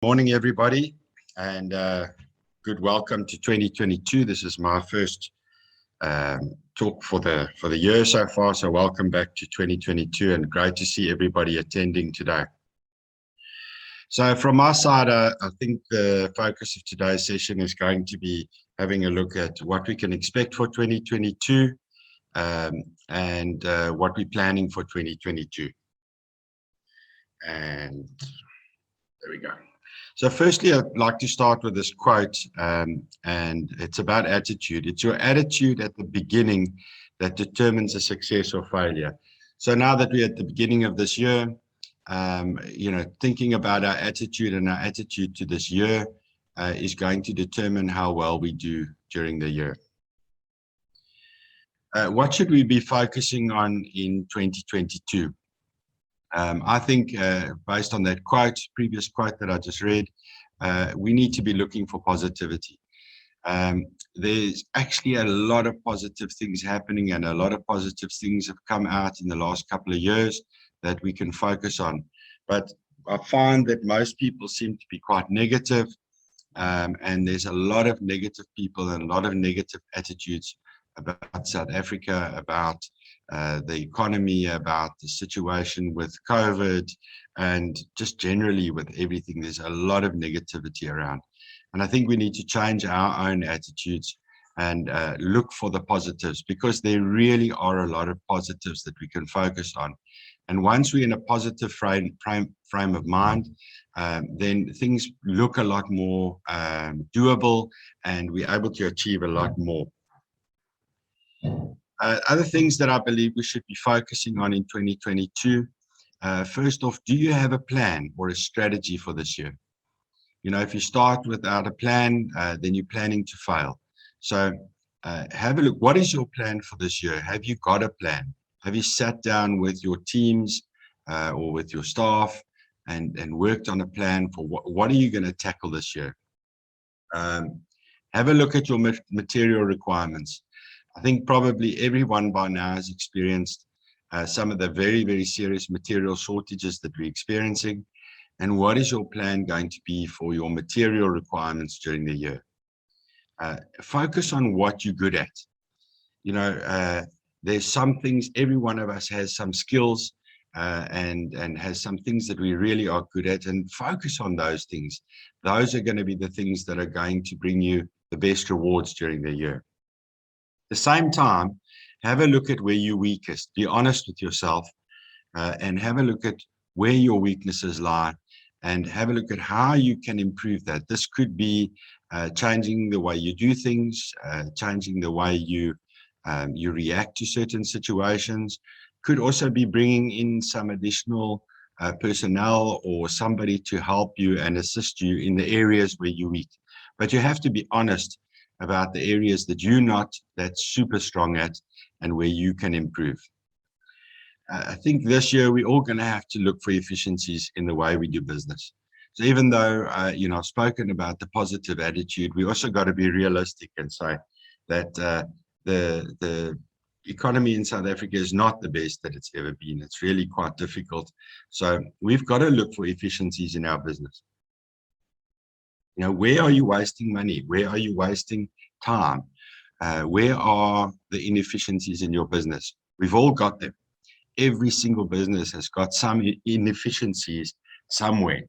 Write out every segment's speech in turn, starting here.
Morning, everybody, and good welcome to 2022. This is my first talk for the year so far. So welcome back to 2022, and great to see everybody attending today. So from my side, I think the focus of today's session is going to be having a look at what we can expect for 2022 and what we're planning for 2022. And there we go. So firstly, I'd like to start with this quote, and it's about attitude. It's your attitude at the beginning that determines a success or failure. So now that we're at the beginning of this year, thinking about our attitude and our attitude to this year is going to determine how well we do during the year. What should we be focusing on in 2022? I think based on that previous quote that I just read, we need to be looking for positivity. There's actually a lot of positive things happening, and a lot of positive things have come out in the last couple of years that we can focus on. But I find that most people seem to be quite negative, and there's a lot of negative people and a lot of negative attitudes about South Africa, about the economy, about the situation with COVID, and just generally with everything. There's a lot of negativity around. And I think we need to change our own attitudes and look for the positives, because there really are a lot of positives that we can focus on. And once we're in a positive frame of mind, then things look a lot more doable, and we're able to achieve a lot more. Other things that I believe we should be focusing on in 2022. First off, do you have a plan or a strategy for this year? If you start without a plan, then you're planning to fail. So have a look. What is your plan for this year? Have you got a plan? Have you sat down with your teams or with your staff and worked on a plan for what are you going to tackle this year? Have a look at your material requirements. I think probably everyone by now has experienced some of the very, very serious material shortages that we're experiencing. And what is your plan going to be for your material requirements during the year? Focus on what you're good at. There's some things, every one of us has some skills and has some things that we really are good at, and focus on those things. Those are going to be the things that are going to bring you the best rewards during the year. At the same time, have a look at where you're weakest. Be honest with yourself and have a look at where your weaknesses lie, and have a look at how you can improve that. This could be changing the way you do things, changing the way you react to certain situations. Could also be bringing in some additional personnel or somebody to help you and assist you in the areas where you're weak. But you have to be honest about the areas that you're not that super strong at and where you can improve. I think this year we're all going to have to look for efficiencies in the way we do business. So even though I've spoken about the positive attitude, we also got to be realistic and say that the economy in South Africa is not the best that it's ever been. It's really quite difficult. So we've got to look for efficiencies in our business. Where are you wasting money? Where are you wasting time? Where are the inefficiencies in your business? We've all got them. Every single business has got some inefficiencies somewhere.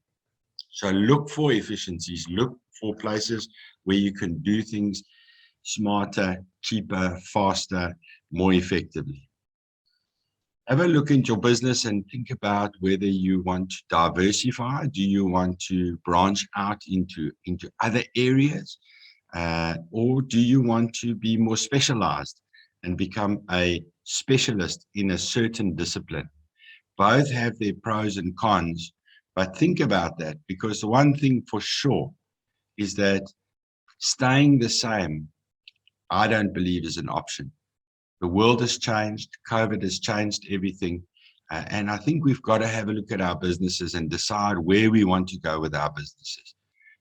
So look for efficiencies. Look for places where you can do things smarter, cheaper, faster, more effectively. Have a look into your business and think about whether you want to diversify. Do you want to branch out into other areas? Or do you want to be more specialized and become a specialist in a certain discipline? Both have their pros and cons, but think about that, because the one thing for sure is that staying the same, I don't believe, is an option. The world has changed. COVID has changed everything. And I think we've got to have a look at our businesses and decide where we want to go with our businesses.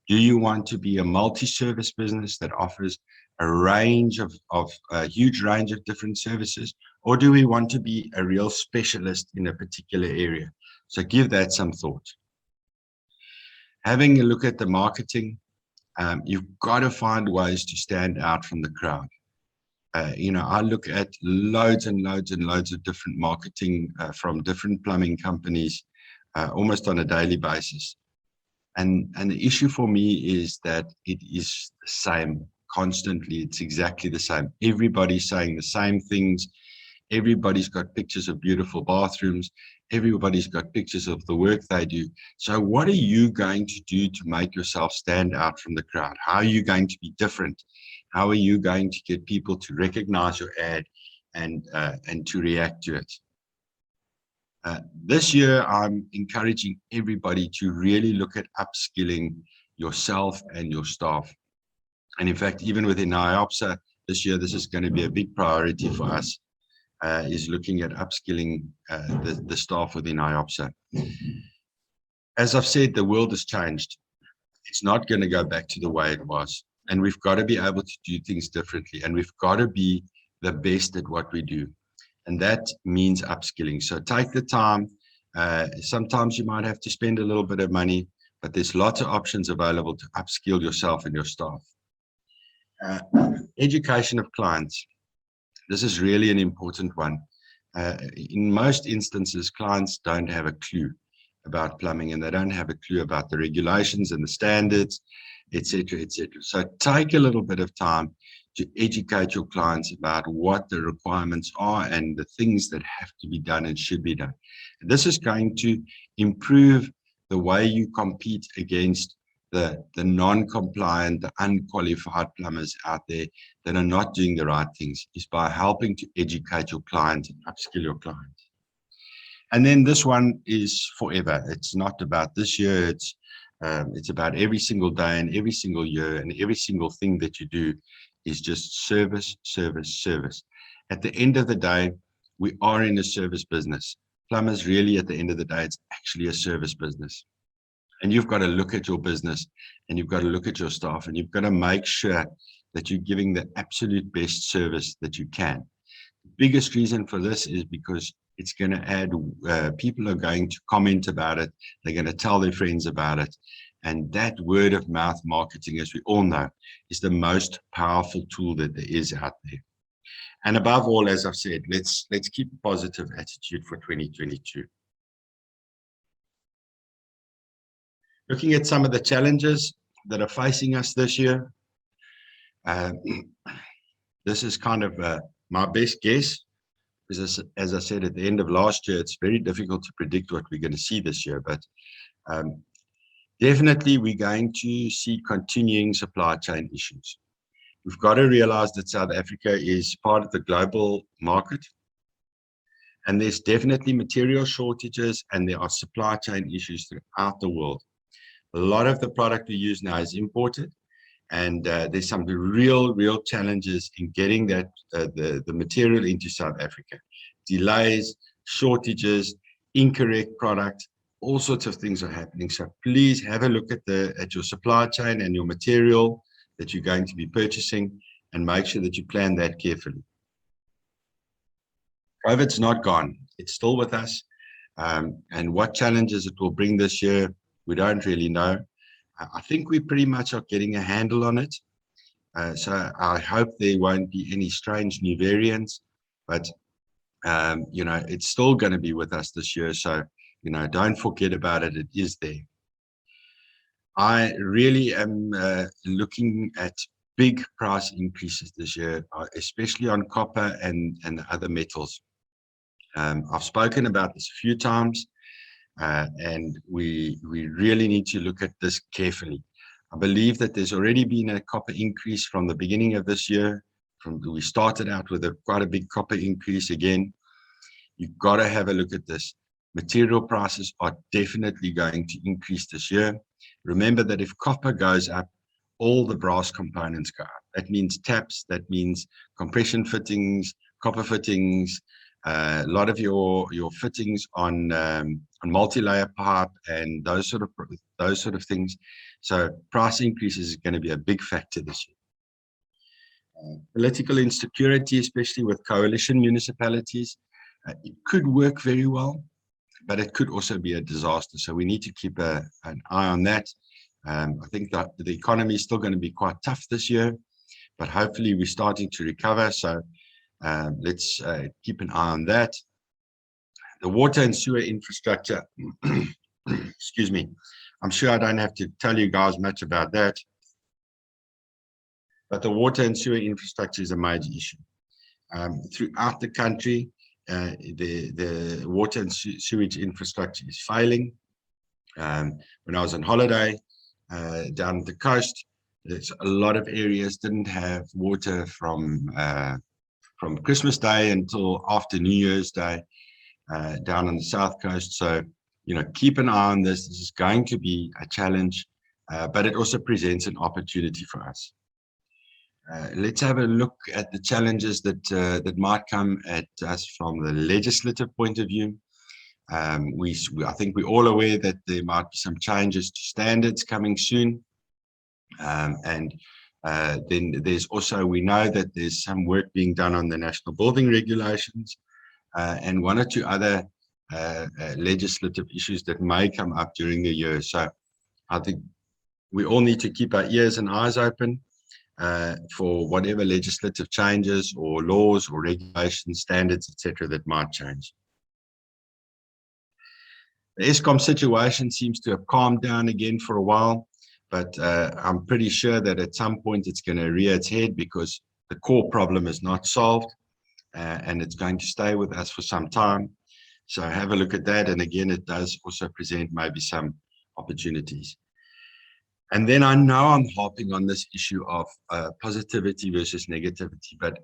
Do you want to be a multi-service business that offers a huge range of different services? Or do we want to be a real specialist in a particular area? So give that some thought. Having a look at the marketing, you've got to find ways to stand out from the crowd. I look at loads and loads and loads of different marketing from different plumbing companies almost on a daily basis. And the issue for me is that it is the same constantly. It's exactly the same. Everybody's saying the same things. Everybody's got pictures of beautiful bathrooms. Everybody's got pictures of the work they do. So what are you going to do to make yourself stand out from the crowd? How are you going to be different? How are you going to get people to recognize your ad and to react to it? This year, I'm encouraging everybody to really look at upskilling yourself and your staff. And in fact, even within IOPSA this year, this is going to be a big priority for us, is looking at upskilling the staff within IOPSA. As I've said, the world has changed. It's not going to go back to the way it was. And we've got to be able to do things differently. And we've got to be the best at what we do. And that means upskilling. So take the time. Sometimes you might have to spend a little bit of money, but there's lots of options available to upskill yourself and your staff. Education of clients. This is really an important one. In most instances, clients don't have a clue about plumbing, and they don't have a clue about the regulations and the standards, etc., etc. So take a little bit of time to educate your clients about what the requirements are and the things that have to be done and should be done. And this is going to improve the way you compete against the non-compliant, the unqualified plumbers out there that are not doing the right things, is by helping to educate your clients and upskill your clients. And then this one is forever. It's not about this year. It's about every single day and every single year, and every single thing that you do is just service, service, service. At the end of the day, we are in a service business. Plumbers, really, at the end of the day, it's actually a service business. And you've got to look at your business, and you've got to look at your staff, and you've got to make sure that you're giving the absolute best service that you can. The biggest reason for this is because it's going to add, people are going to comment about it. They're going to tell their friends about it. And that word of mouth marketing, as we all know, is the most powerful tool that there is out there. And above all, as I've said, let's keep a positive attitude for 2022. Looking at some of the challenges that are facing us this year, this is kind of my best guess, because as I said at the end of last year, it's very difficult to predict what we're going to see this year. But definitely, we're going to see continuing supply chain issues. We've got to realize that South Africa is part of the global market, and there's definitely material shortages, and there are supply chain issues throughout the world. A lot of the product we use now is imported, and there's some real challenges in getting that the material into South Africa. Delays, shortages, incorrect product, all sorts of things are happening. So please have a look at your supply chain and your material that you're going to be purchasing, and make sure that you plan that carefully. COVID's not gone. It's still with us. And what challenges it will bring this year, we don't really know. I think we pretty much are getting a handle on it. So I hope there won't be any strange new variants, but it's still going to be with us this year. So, don't forget about it. It is there. I really am looking at big price increases this year, especially on copper and the other metals. I've spoken about this a few times. And we really need to look at this carefully. I believe that there's already been a copper increase from the beginning of this year. We started out with quite a big copper increase again. You've got to have a look at this. Material prices are definitely going to increase this year. Remember that if copper goes up, all the brass components go up. That means taps, that means compression fittings, copper fittings, a lot of your fittings on multi-layer pipe and those sort of things. So price increases is going to be a big factor this year. Political insecurity, especially with coalition municipalities, it could work very well, but it could also be a disaster. So we need to keep an eye on that. I think that the economy is still going to be quite tough this year, but hopefully we're starting to recover. So let's keep an eye on that. The water and sewer infrastructure, excuse me, I'm sure I don't have to tell you guys much about that, but the water and sewer infrastructure is a major issue. Throughout the country, the water and sewage infrastructure is failing. When I was on holiday down the coast, there's a lot of areas didn't have water from Christmas Day until after New Year's Day down on the south coast. So, you know, keep an eye on this. This is going to be a challenge, but it also presents an opportunity for us. Let's have a look at the challenges that might come at us from the legislative point of view. I think we're all aware that there might be some changes to standards coming soon. And then there's also, we know that there's some work being done on the national building regulations and one or two other legislative issues that may come up during the year. So I think we all need to keep our ears and eyes open for whatever legislative changes or laws or regulations, standards, etc., that might change. The Eskom situation seems to have calmed down again for a while, but I'm pretty sure that at some point it's going to rear its head because the core problem is not solved and it's going to stay with us for some time. So have a look at that. And again, it does also present maybe some opportunities. And then I know I'm harping on this issue of positivity versus negativity, but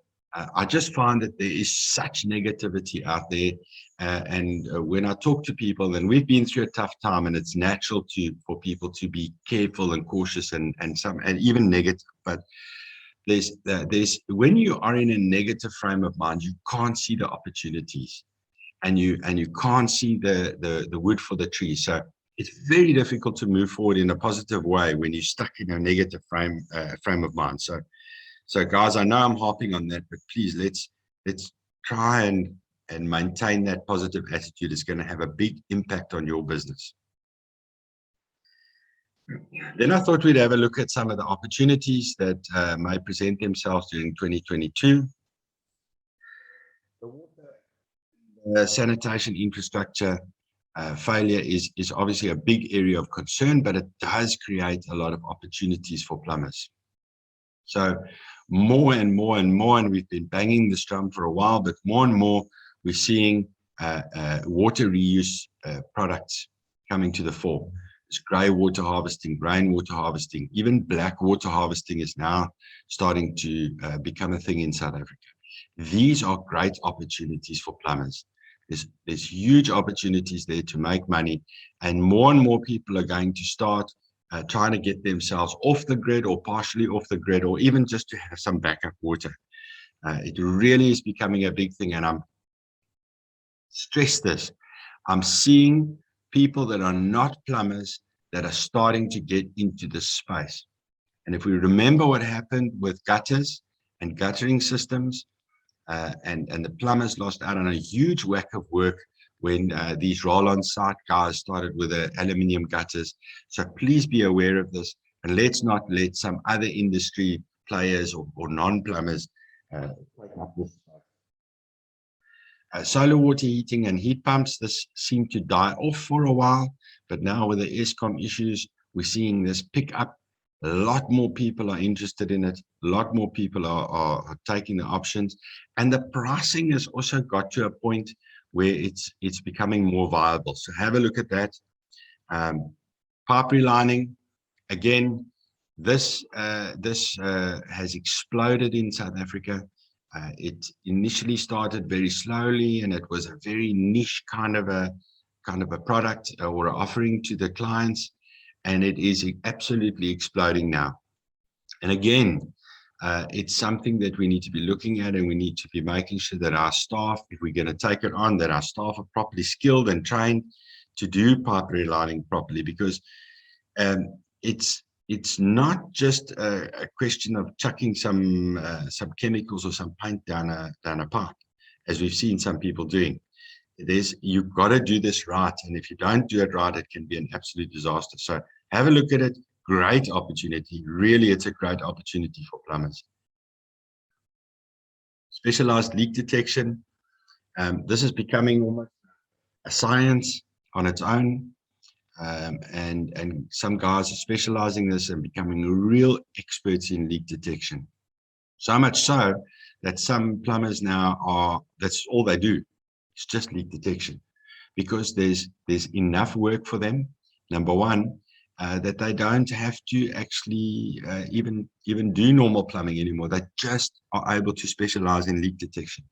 I just find that there is such negativity out there. And when I talk to people, and we've been through a tough time, and it's natural for people to be careful and cautious and even negative. But there's when you are in a negative frame of mind, you can't see the opportunities, and you can't see the wood for the tree. So it's very difficult to move forward in a positive way when you're stuck in a negative frame of mind. So guys, I know I'm harping on that, but please let's try and maintain that positive attitude. It's going to have a big impact on your business. Then I thought we'd have a look at some of the opportunities that may present themselves during 2022. The water sanitation infrastructure failure is obviously a big area of concern, but it does create a lot of opportunities for plumbers. So more and more and more, and we've been banging this drum for a while, but more and more we're seeing water reuse products coming to the fore. It's grey water harvesting, rainwater harvesting, even black water harvesting is now starting to become a thing in South Africa. These are great opportunities for plumbers. There's huge opportunities there to make money, and more people are going to start trying to get themselves off the grid or partially off the grid, or even just to have some backup water. It really is becoming a big thing, and I'm stress this. I'm seeing people that are not plumbers that are starting to get into this space. And if we remember what happened with gutters and guttering systems, and the plumbers lost out on a huge whack of work when these roll-on site guys started with the aluminium gutters. So please be aware of this, and let's not let some other industry players or non-plumbers take up this. Solar water heating and heat pumps, this seemed to die off for a while, but now with the Eskom issues, we're seeing this pick up. A lot more people are interested in it. A lot more people are taking the options, and the pricing has also got to a point where it's becoming more viable. So have a look at that. Pipe relining, again, this has exploded in South Africa. It initially started very slowly, and it was a very niche kind of a product or offering to the clients, and it is absolutely exploding now. And again, it's something that we need to be looking at, and we need to be making sure that our staff, if we're going to take it on, that our staff are properly skilled and trained to do pipe relining properly, because it's not just a question of chucking some chemicals or some paint down a pipe, as we've seen some people doing. You've got to do this right, and if you don't do it right, it can be an absolute disaster. So have a look at it, great opportunity. Really, it's a great opportunity for plumbers. Specialized leak detection. This is becoming almost a science on its own. And some guys are specializing in this and becoming real experts in leak detection. So much so that some plumbers now that's all they do. It's just leak detection, because there's enough work for them. Number one, that they don't have to actually even do normal plumbing anymore. They just are able to specialize in leak detection.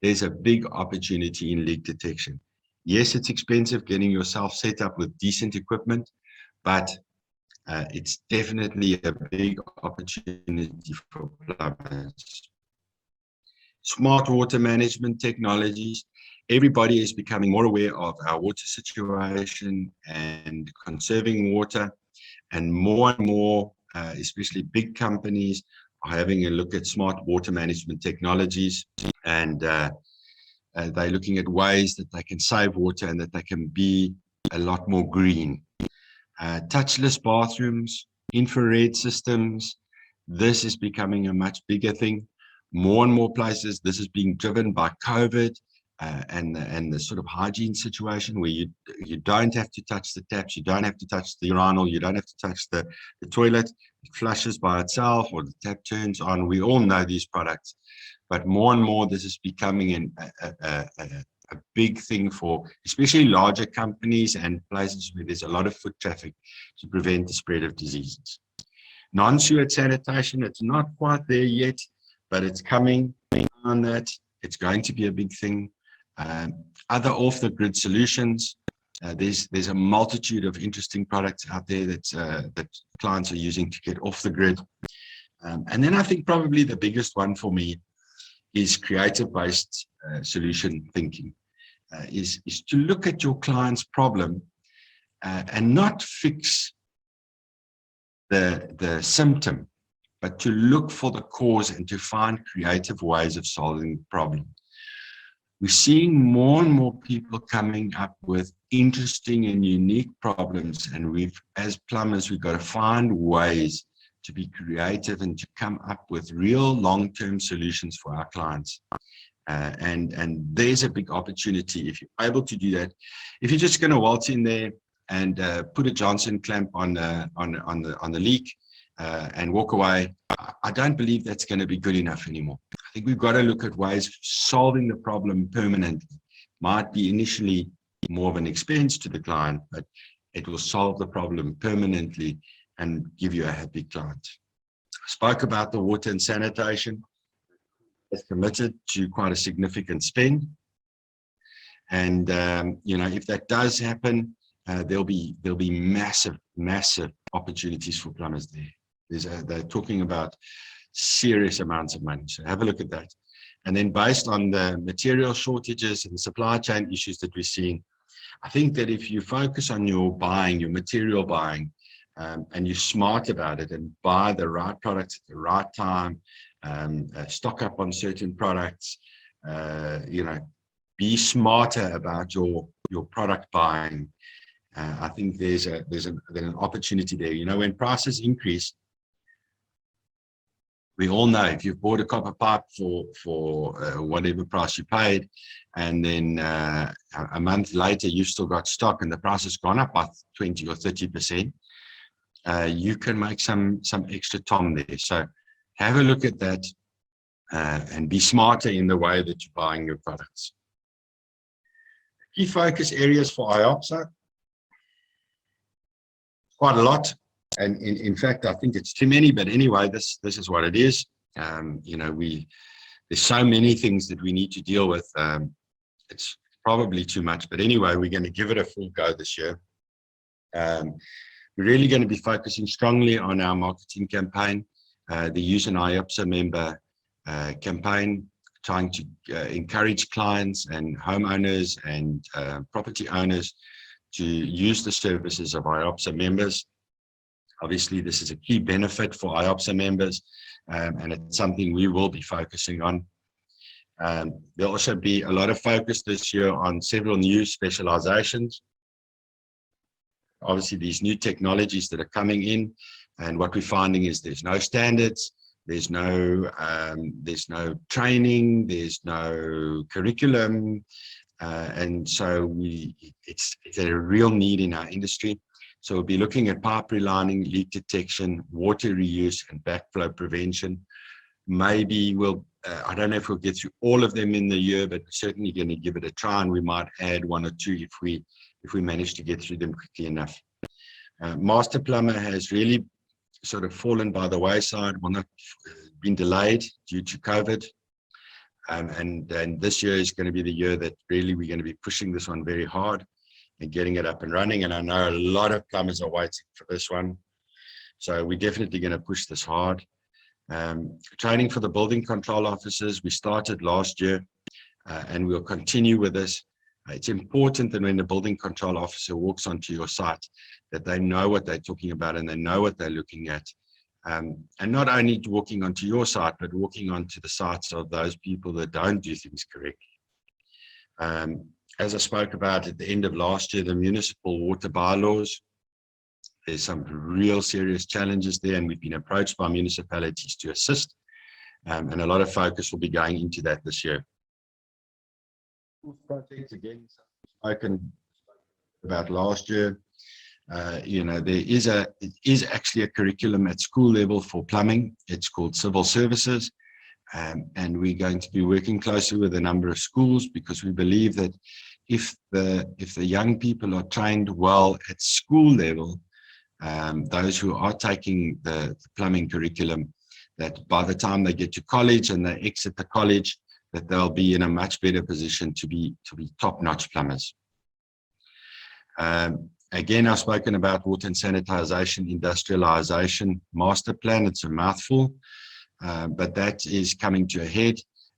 There's a big opportunity in leak detection. Yes, it's expensive getting yourself set up with decent equipment, but it's definitely a big opportunity for plumbers. Smart water management technologies. Everybody is becoming more aware of our water situation and conserving water, and more, especially big companies, are having a look at smart water management technologies, and they're looking at ways that they can save water and that they can be a lot more green. Touchless bathrooms, infrared systems. This is becoming a much bigger thing. More and more places, this is being driven by COVID and the sort of hygiene situation where you don't have to touch the taps, you don't have to touch the urinal, you don't have to touch the toilet. It flushes by itself, or the tap turns on. We all know these products, but more and more this is becoming a big thing for especially larger companies and places where there's a lot of foot traffic, to prevent the spread of diseases. Non-sewer sanitation, it's not quite there yet, but it's coming on that. It's going to be a big thing. Other off-the-grid solutions. There's a multitude of interesting products out there that clients are using to get off the grid. And then I think probably the biggest one for me is creative-based solution thinking. Is to look at your client's problem and not fix the symptom, but to look for the cause and to find creative ways of solving the problem. We're seeing more and more people coming up with interesting and unique problems, and as plumbers, we've got to find ways to be creative and to come up with real long-term solutions for our clients. And there's a big opportunity if you're able to do that. If you're just going to waltz in there and put a Johnson clamp on the leak and walk away, I don't believe that's going to be good enough anymore. I think we've got to look at ways of solving the problem permanently. Might be initially more of an expense to the client, but it will solve the problem permanently and give you a happy client. I spoke about the water and sanitation. It's committed to quite a significant spend. And, if that does happen, there'll be massive opportunities for plumbers there. They're talking about serious amounts of money. So have a look at that. And then based on the material shortages and supply chain issues that we're seeing, I think that if you focus on your material buying, and you're smart about it and buy the right products at the right time, stock up on certain products, be smarter about your product buying. I think there's an opportunity there. When prices increase, we all know if you've bought a copper pipe for whatever price you paid, and then a month later you've still got stock and the price has gone up by 20 or 30%, you can make some extra tom there. So have a look at that and be smarter in the way that you're buying your products. Key focus areas for IOPSA, quite a lot. And in fact, I think it's too many, but anyway, this is what it is. There's so many things that we need to deal with. It's probably too much, but anyway, we're going to give it a full go this year. We're really going to be focusing strongly on our marketing campaign, the Use an IOPSA Member campaign, trying to encourage clients and homeowners and property owners to use the services of IOPSA members. Obviously, this is a key benefit for IOPSA members, and it's something we will be focusing on. There'll also be a lot of focus this year on several new specializations. Obviously, these new technologies that are coming in, And what we're finding is there's no standards, there's no training, there's no curriculum, and so it's a real need in our industry. So we'll be looking at pipe relining, leak detection, water reuse, and backflow prevention. Maybe I don't know if we'll get through all of them in the year, but we're certainly going to give it a try, and we might add one or two if we manage to get through them quickly enough. Master plumber has really sort of fallen by the wayside, well, not been delayed due to COVID. And this year is going to be the year that really we're going to be pushing this one very hard and getting it up and running. And I know a lot of plumbers are waiting for this one. So we're definitely going to push this hard. Training for the building control officers, we started last year, and we'll continue with this. It's important that when the building control officer walks onto your site, that they know what they're talking about and they know what they're looking at. And not only walking onto your site, but walking onto the sites of those people that don't do things correctly. As I spoke about at the end of last year, the municipal water bylaws, there's some real serious challenges there, and we've been approached by municipalities to assist, and a lot of focus will be going into that this year. Projects, again, spoken about last year. There is actually a curriculum at school level for plumbing. It's called Civil Services, and we're going to be working closely with a number of schools, because we believe that if the young people are trained well at school level, those who are taking the plumbing curriculum, that by the time they get to college and they exit the college, that they'll be in a much better position to be top-notch plumbers. Again, I've spoken about water and sanitization, industrialization master plan. It's a mouthful, but that is coming to a head,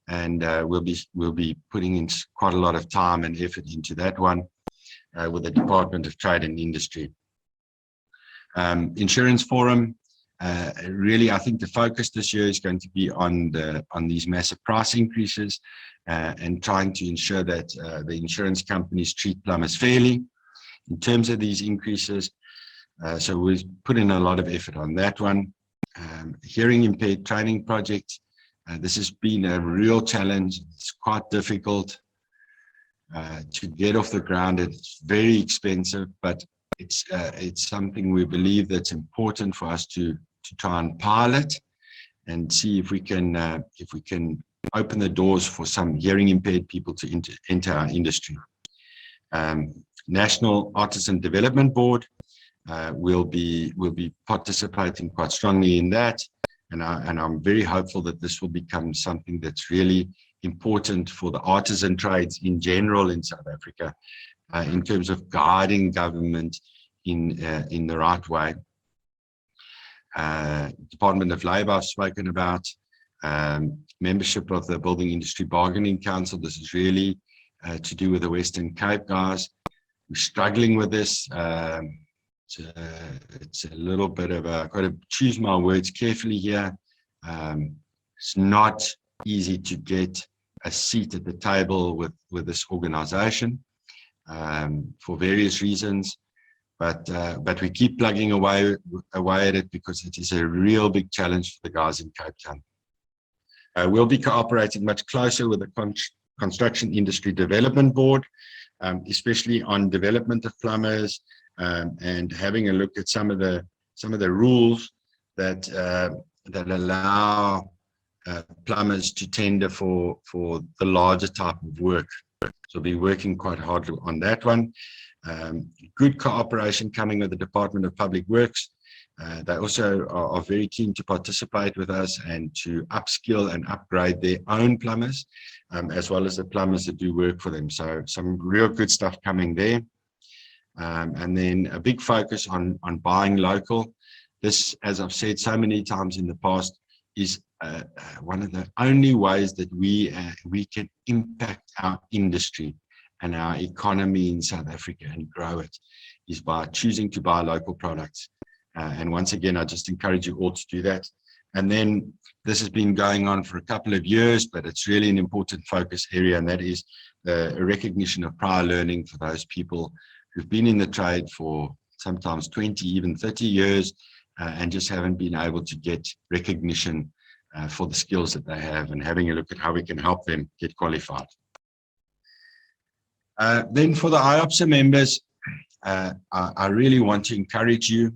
and we'll be putting in quite a lot of time and effort into that one with the Department of Trade and Industry. Insurance forum. Really, I think the focus this year is going to be on these massive price increases, and trying to ensure that the insurance companies treat plumbers fairly in terms of these increases. So we've put in a lot of effort on that one. Hearing impaired training project. This has been a real challenge. It's quite difficult to get off the ground. It's very expensive, but it's something we believe that's important for us to try and pilot and see if we can open the doors for some hearing impaired people to enter our industry. National Artisan Development Board will be participating quite strongly in that, and I'm very hopeful that this will become something that's really important for the artisan trades in general in South Africa, in terms of guiding government in the right way. Department of Labour I've spoken about. Membership of the Building Industry Bargaining Council. This is really to do with the Western Cape guys. We're struggling with this. It's a little bit of I've got to choose my words carefully here. It's not easy to get a seat at the table with this organization for various reasons. But we keep plugging away at it, because it is a real big challenge for the guys in Cape Town. We'll be cooperating much closer with the Construction Industry Development Board, especially on development of plumbers, and having a look at some of the rules that allow plumbers to tender for the larger type of work. So we'll be working quite hard on that one. Good cooperation coming with the Department of Public Works. They also are very keen to participate with us and to upskill and upgrade their own plumbers, as well as the plumbers that do work for them. So some real good stuff coming there. And then a big focus on buying local. This, as I've said so many times in the past, is one of the only ways that we can impact our industry and our economy in South Africa and grow it, is by choosing to buy local products. And once again, I just encourage you all to do that. And then this has been going on for a couple of years, but it's really an important focus area, and that is the recognition of prior learning for those people who've been in the trade for sometimes 20, even 30 years, and just haven't been able to get recognition for the skills that they have, and having a look at how we can help them get qualified. Then for the IOPSA members, I really want to encourage you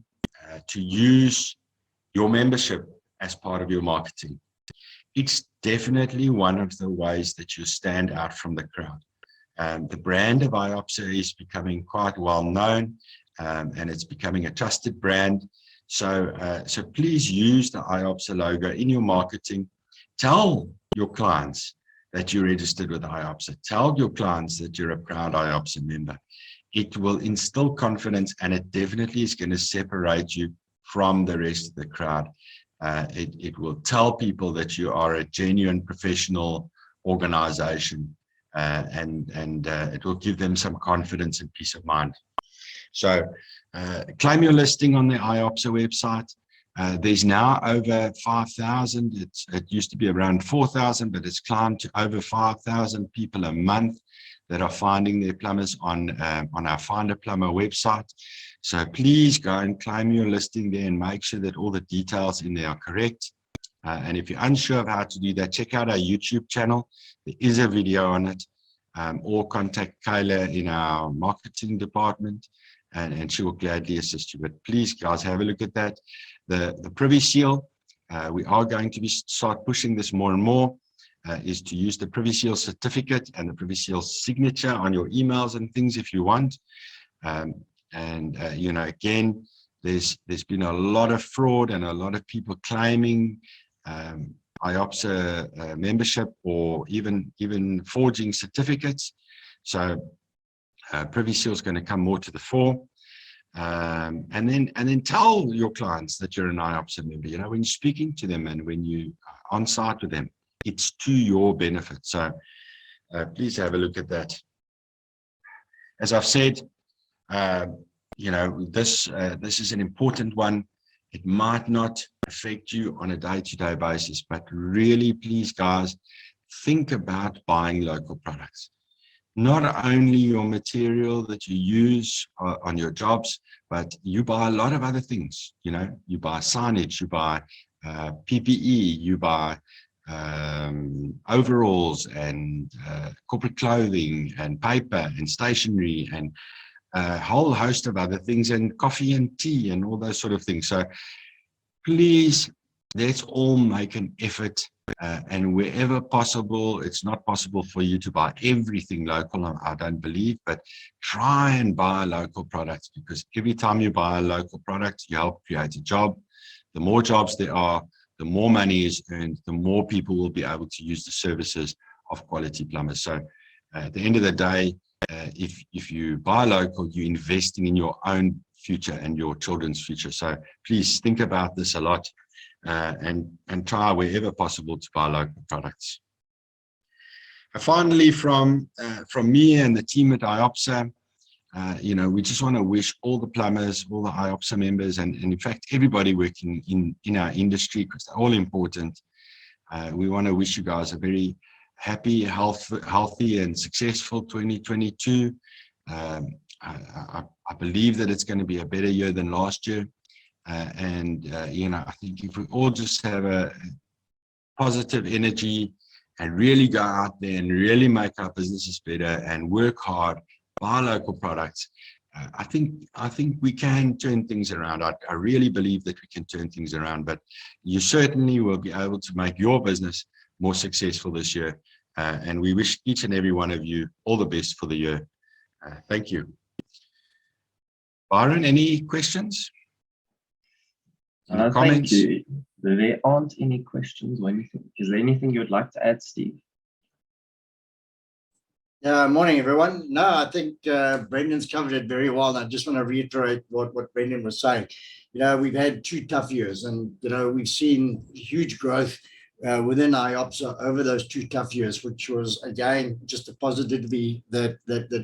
to use your membership as part of your marketing. It's definitely one of the ways that you stand out from the crowd. The brand of IOPSA is becoming quite well known, and it's becoming a trusted brand. So please use the IOPSA logo in your marketing. Tell your clients that you're registered with IOPSA. Tell your clients that you're a proud IOPSA member. It will instill confidence, and it definitely is going to separate you from the rest of the crowd. It will tell people that you are a genuine professional organization, and it will give them some confidence and peace of mind. So claim your listing on the IOPSA website. There's now over 5,000. It used to be around 4,000, but it's climbed to over 5,000 people a month that are finding their plumbers on our Find a Plumber website. So please go and claim your listing there and make sure that all the details in there are correct. And if you're unsure of how to do that, check out our YouTube channel. There is a video on it, or contact Kayla in our marketing department, and she will gladly assist you. But please, guys, have a look at that. The Privy Seal, we are going to start pushing this more and more, is to use the Privy Seal certificate and the Privy Seal signature on your emails and things if you want. You know, again, there's been a lot of fraud and a lot of people claiming IOPSA membership, or even forging certificates. So Privy Seal is going to come more to the fore. And then tell your clients that you're an IOPSA member. You know, when you're speaking to them and when you are on site with them, it's to your benefit. So please have a look at that. As I've said, you know, this is an important one. It might not affect you on a day-to-day basis, but really, please, guys, think about buying local products. Not only your material that you use on your jobs, but you buy a lot of other things. You know, you buy signage, you buy PPE, you buy overalls and corporate clothing and paper and stationery and a whole host of other things, and coffee and tea and all those sort of things. So please, let's all make an effort, and wherever possible. It's not possible for you to buy everything local, I don't believe, but try and buy local products, because every time you buy a local product, you help create a job. The more jobs there are, the more money is earned, the more people will be able to use the services of quality plumbers. So at the end of the day, if you buy local, you're investing in your own future and your children's future. So please think about this a lot, and try wherever possible to buy local products. Finally, from me and the team at IOPSA, you know, we just want to wish all the plumbers, all the IOPSA members, and in fact everybody working in our industry, because they're all important. We want to wish you guys a very happy, healthy and successful 2022. I believe that it's going to be a better year than last year. You know, I think if we all just have a positive energy and really go out there and really make our businesses better and work hard, buy local products, I think we can turn things around. I really believe that we can turn things around, but you certainly will be able to make your business more successful this year. And we wish each and every one of you all the best for the year. Thank you. Byron, any questions? Any comments? Thank you. There aren't any questions or anything. Is there anything you would like to add, Steve? Morning, everyone. No, I think Brendan's covered it very well. And I just want to reiterate what Brendan was saying. You know, we've had 2 tough years, and, you know, we've seen huge growth within IOPSA over those 2 tough years, which was, again, just a positivity that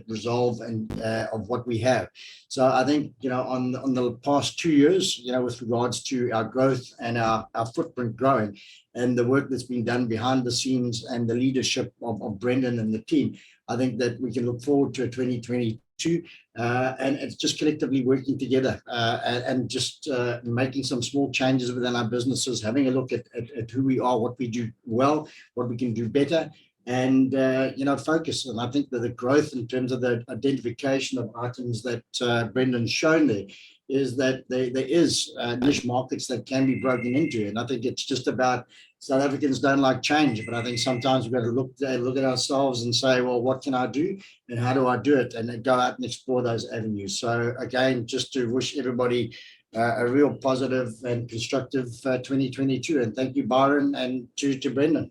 resolve and of what we have. So I think, you know, on the past 2 years, you know, with regards to our growth and our footprint growing, and the work that's been done behind the scenes and the leadership of Brendan and the team, I think that we can look forward to a 2022 to, and it's just collectively working together and just making some small changes within our businesses, having a look at who we are, what we do well, what we can do better, and focus. And I think that the growth in terms of the identification of items that Brendan's shown there is that there is niche markets that can be broken into. And I think it's just about, South Africans don't like change, but I think sometimes we've got to look at ourselves and say, well, what can I do and how do I do it? And then go out and explore those avenues. So again, just to wish everybody a real positive and constructive 2022. And thank you, Byron, and to Brendan.